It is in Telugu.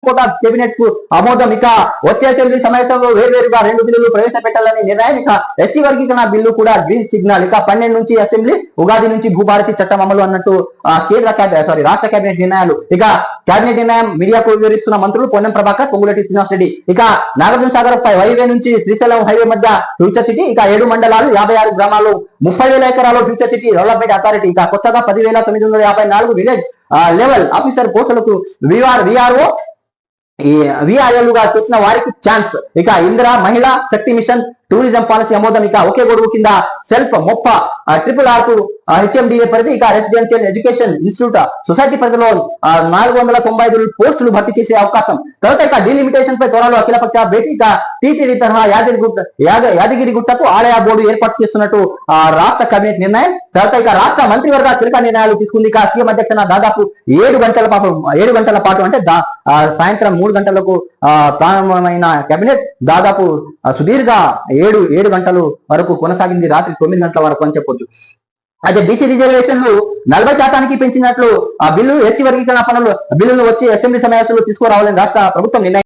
కూడా కేబినెట్ కు ఆమోదం. ఇక వచ్చే అసెంబ్లీ సమావేశంలో వేర్వేరుగా 2 బిల్లులు ప్రవేశపెట్టాలని నిర్ణయం. ఇక ఎస్సీ వర్గీకరణ బిల్లు కూడా గ్రీన్ సిగ్నల్. ఇక 12 నుంచి అసెంబ్లీ, ఉగాది నుంచి భూభారతి చట్టం అమలు అన్నట్టు రాష్ట్ర కేబినెట్ నిర్ణయాలు. ఇక కేబినెట్ నిర్ణయం మీడియాకు వివరిస్తున్న మంత్రులు పొన్నం ప్రభాకర్, పొంగులేటి శ్రీనివాస్ రెడ్డి. ఇక నాగార్జున సాగర్ హైవే నుంచి శ్రీశైలం హైవే మధ్య ఫ్యూచర్ సిటీ. ఇక 7 మండలాలు 56 గ్రామాలు 30,000 ఎకరాలు ఫ్యూచర్ సిటీ డెవలప్మెంట్ అథారిటీ. ఇక కొత్తగా 10,954 విలేజ్ లెవెల్ ఆఫీసర్ పోస్టులకు విఆర్ఓ విఆర్ఎల్గా చేసిన వారికి ఛాన్స్. ఇక ఇందిరా మహిళా శక్తి మిషన్ టూరిజం పాలసీ ఆమోదం. ఇక ఒకే గొడుగు కింద సెల్ఫ్ మొప్ప RRR HMDA పరిధి. ఇక రెసిడెన్షియల్ ఎడ్యుకేషన్ ఇన్స్టిట్యూట్ సొసైటీ పరిధిలో 495 పోస్టులు భర్తీ చేసే అవకాశం. తర్వాత ఇక డీలిమిటేషన్ పై త్వరలో అఖిలపక్ష భేటీ. ఇక టీటీడీ తరహా యాదగిరి గుట్టకు ఆలయ బోర్డు ఏర్పాటు చేస్తున్నట్టు రాష్ట్ర కేబినెట్ నిర్ణయం. తర్వాత ఇక రాష్ట్ర మంత్రివర్గ కీలక నిర్ణయాలు తీసుకుంది. ఇక సీఎం అధ్యక్షన దాదాపు 7 గంటల పాటు అంటే సాయంత్రం 3 గంటలకు ప్రారంభమైన కేబినెట్ దాదాపు సుదీర్ఘ 7 గంటలు వరకు కొనసాగింది. రాత్రి 9 గంటల వరకు అని చెప్పొచ్చు. అయితే బీసీ రిజర్వేషన్లు 40% పెంచినట్లు ఆ బిల్లు, ఎస్సీ వర్గీకరణ పనులు బిల్లును వచ్చి అసెంబ్లీ సమావేశంలో తీసుకురావాలని రాష్ట్ర ప్రభుత్వం నిర్ణయం.